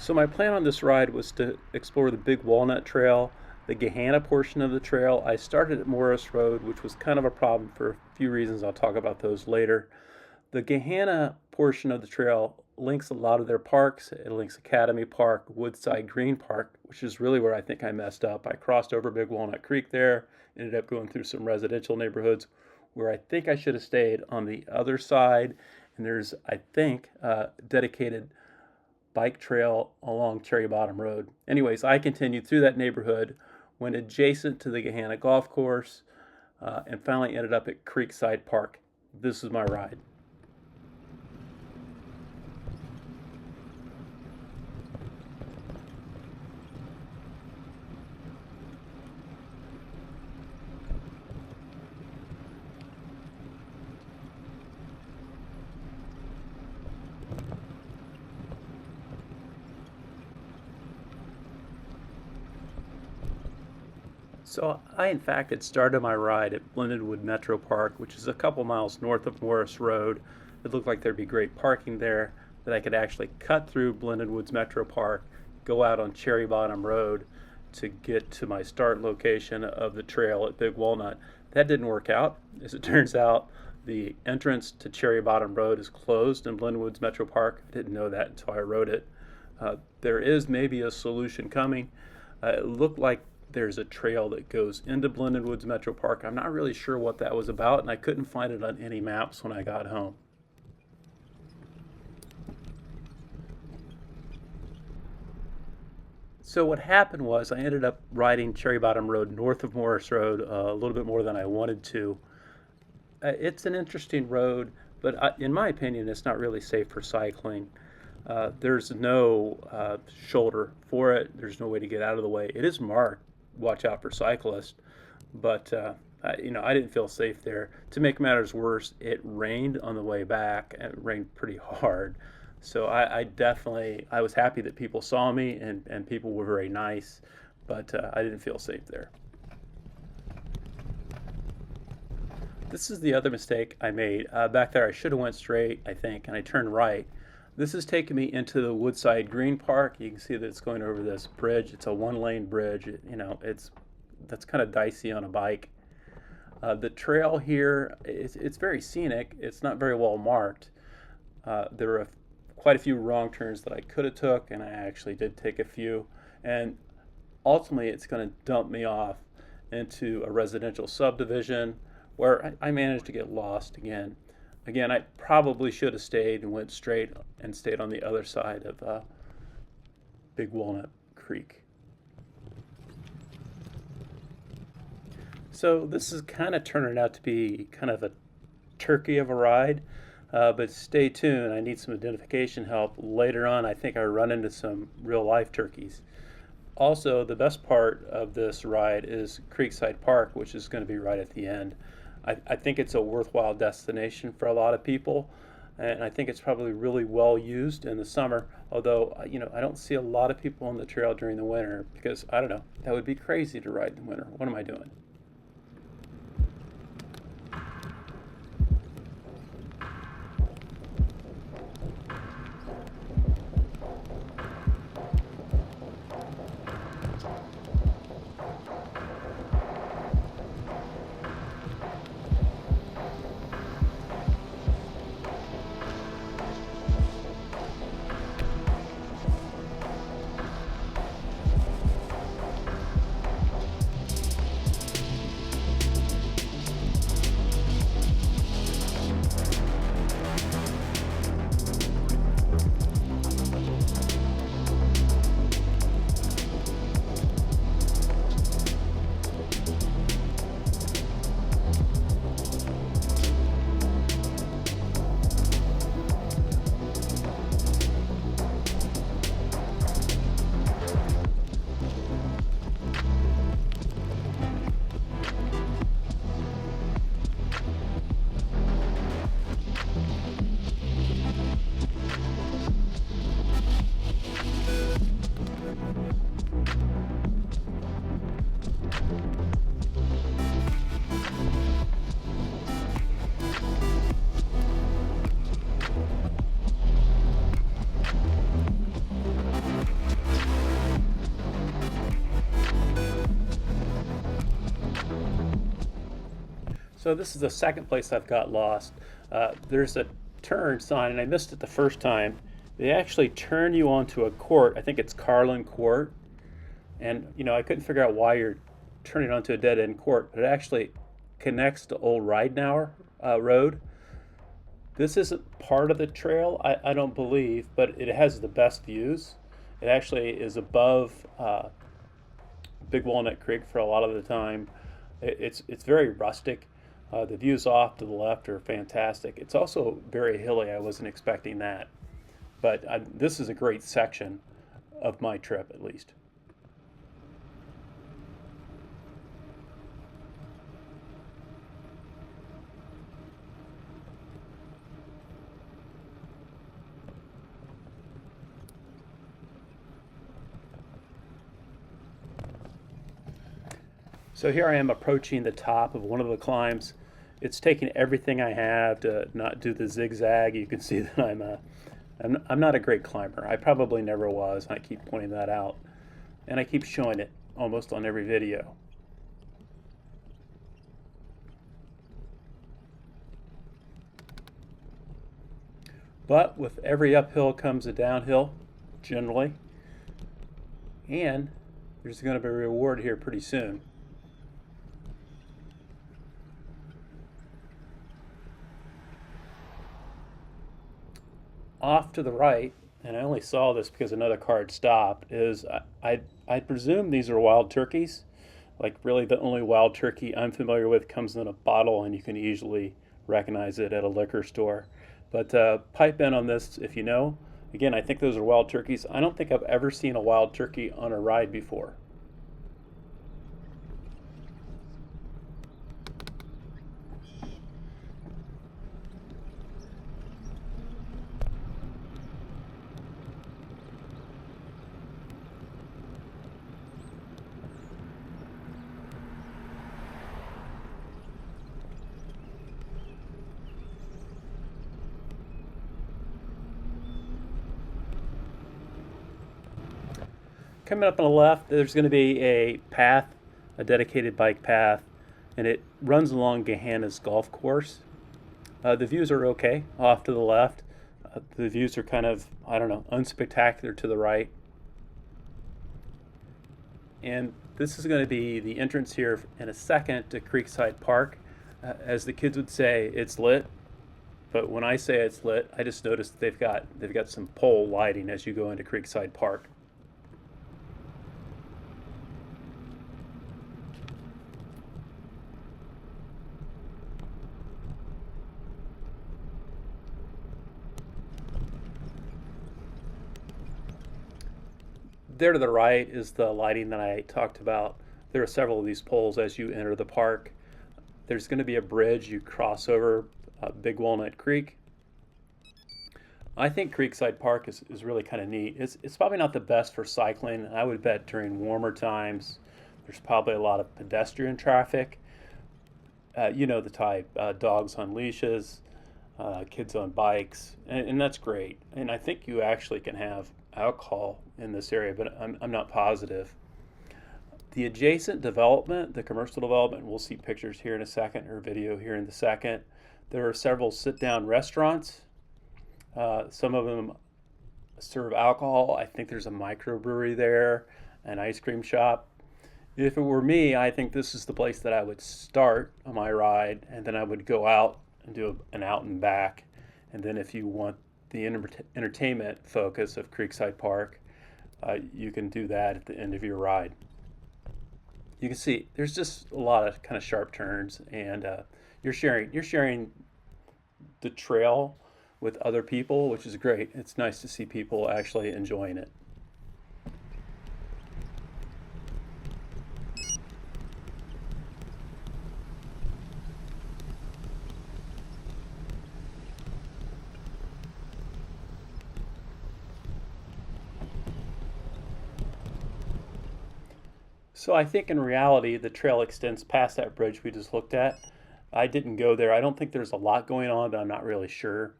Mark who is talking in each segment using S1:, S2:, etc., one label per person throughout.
S1: So my plan on this ride was to explore the Big Walnut Trail, the Gahanna portion of the trail. I started at Morris Road, which was kind of a problem for a few reasons. I'll talk about those later. The Gahanna portion of the trail links a lot of their parks. It links Academy Park, Woodside Green Park, which is really where I think I messed up. I crossed over Big Walnut Creek there, ended up going through some residential neighborhoods where I think I should have stayed on the other side. And there's, I think, dedicated bike trail along Cherry Bottom Road. Anyways, I continued through that neighborhood, went adjacent to the Gahanna Golf Course, and finally ended up at Creekside Park. This is my ride. So I, in fact, had started my ride at Blendedwood Metro Park, which is a couple miles north of Morris Road. It looked like there'd be great parking there, that I could actually cut through Blendedwood's Metro Park, go out on Cherry Bottom Road to get to my start location of the trail at Big Walnut. That didn't work out. As it turns out, the entrance to Cherry Bottom Road is closed in Blendedwood's Metro Park. I didn't know that until I wrote it. There is maybe a solution coming. It looked like there's a trail that goes into Blended Woods Metro Park. I'm not really sure what that was about, and I couldn't find it on any maps when I got home. So what happened was I ended up riding Cherry Bottom Road north of Morris Road a little bit more than I wanted to. It's an interesting road, but in my opinion, it's not really safe for cycling. There's no shoulder for it. There's no way to get out of the way. It is marked, watch out for cyclists, but I didn't feel safe there. To make matters worse, it rained on the way back, and it rained pretty hard. So I was happy that people saw me, and people were very nice, but I didn't feel safe there. This is the other mistake I made. Back there, I should have went straight, I think, and I turned right. This has taken me into the Woodside Green Park. You can see that it's going over this bridge. It's a one-lane bridge. That's kind of dicey on a bike. The trail here, it's very scenic. It's not very well marked. There are quite a few wrong turns that I could have took, and I actually did take a few. And ultimately, it's going to dump me off into a residential subdivision where I managed to get lost again. Again, I probably should have stayed and went straight and stayed on the other side of Big Walnut Creek. So this is kind of turning out to be kind of a turkey of a ride, but stay tuned. I need some identification help. Later on, I think I run into some real life turkeys. Also, the best part of this ride is Creekside Park, which is going to be right at the end. I think it's a worthwhile destination for a lot of people, and I think it's probably really well used in the summer, although I don't see a lot of people on the trail during the winter because, I don't know, that would be crazy to ride in the winter. What am I doing? So this is the second place I've got lost. There's a turn sign, and I missed it the first time. They actually turn you onto a court. I think it's Carlin Court, and I couldn't figure out why you're turning onto a dead end court, but it actually connects to Old Ridenauer Road. This isn't part of the trail, I don't believe, but it has the best views. It actually is above Big Walnut Creek for a lot of the time. It's very rustic. The views off to the left are fantastic. It's also very hilly. I wasn't expecting that, but this is a great section of my trip, at least. So here I am approaching the top of one of the climbs. It's taking everything I have to not do the zigzag. You can see that I'm not a great climber. I probably never was. I keep pointing that out, and I keep showing it almost on every video. But with every uphill comes a downhill, generally, and there's going to be a reward here pretty soon. Off to the right, and I only saw this because another car had stopped, is I presume these are wild turkeys. Like, really, the only wild turkey I'm familiar with comes in a bottle, and you can easily recognize it at a liquor store. But pipe in on this if you know. Again, I think those are wild turkeys. I don't think I've ever seen a wild turkey on a ride before. Coming up on the left, there's going to be a path, a dedicated bike path, and it runs along Gahanna's golf course. The views are okay off to the left. The views are kind of, I don't know, unspectacular to the right. And this is going to be the entrance here in a second to Creekside Park. As the kids would say, it's lit. But when I say it's lit, I just noticed they've got some pole lighting as you go into Creekside Park. There to the right is the lighting that I talked about. There are several of these poles as you enter the park. There's going to be a bridge you cross over Big Walnut Creek. I think Creekside Park is really kind of neat. It's probably not the best for cycling. I would bet during warmer times there's probably a lot of pedestrian traffic. You know the type, dogs on leashes, kids on bikes, and that's great. And I think you actually can have alcohol in this area, but I'm not positive. The adjacent development, the commercial development, we'll see pictures here in a second or video here in the second. There are several sit-down restaurants. Some of them serve alcohol. I think there's a microbrewery there, an ice cream shop. If it were me, I think this is the place that I would start on my ride, and then I would go out and do an out and back. And then if you want the entertainment focus of Creekside Park, you can do that at the end of your ride. You can see there's just a lot of kind of sharp turns, and you're sharing the trail with other people, which is great. It's nice to see people actually enjoying it. So I think in reality, the trail extends past that bridge we just looked at. I didn't go there. I don't think there's a lot going on, but I'm not really sure.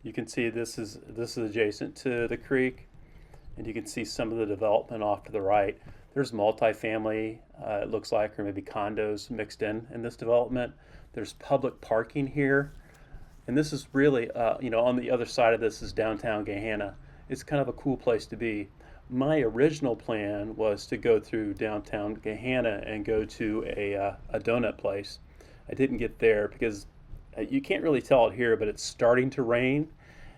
S1: You can see this is adjacent to the creek, and you can see some of the development off to the right. There's multifamily, it looks like, or maybe condos mixed in this development. There's public parking here. And this is really, on the other side of this is downtown Gahanna. It's kind of a cool place to be. My original plan was to go through downtown Gahanna and go to a donut place. I didn't get there because you can't really tell it here, but it's starting to rain.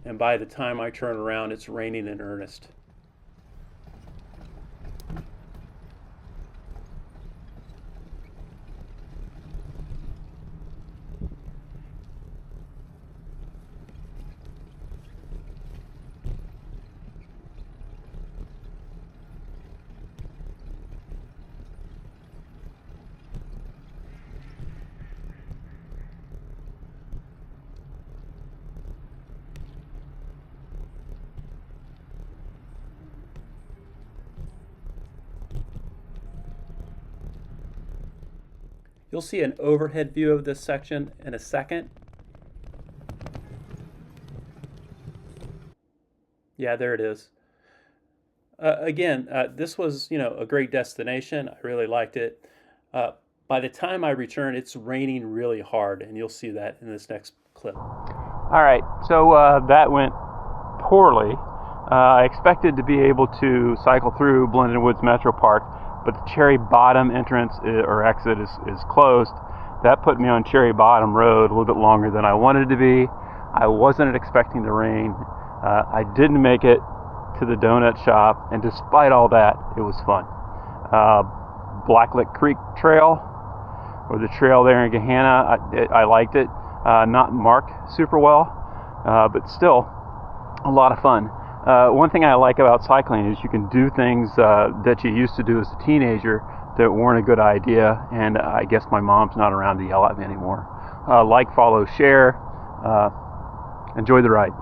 S1: And by the time I turn around, it's raining in earnest. You'll see an overhead view of this section in a second. Yeah, there it is. Again, this was, a great destination. I really liked it. Uh, by the time I return, it's raining really hard, and you'll see that in this next clip. All right, so that went poorly. I expected to be able to cycle through Blended Woods Metro Park, but the Cherry Bottom entrance or exit is closed. That put me on Cherry Bottom Road a little bit longer than I wanted to be. I wasn't expecting the rain. I didn't make it to the donut shop, and despite all that, it was fun. Blacklick Creek Trail, or the trail there in Gahanna, I liked it. Not marked super well, but still a lot of fun. One thing I like about cycling is you can do things that you used to do as a teenager that weren't a good idea, and I guess my mom's not around to yell at me anymore. Like, follow, share. Enjoy the ride.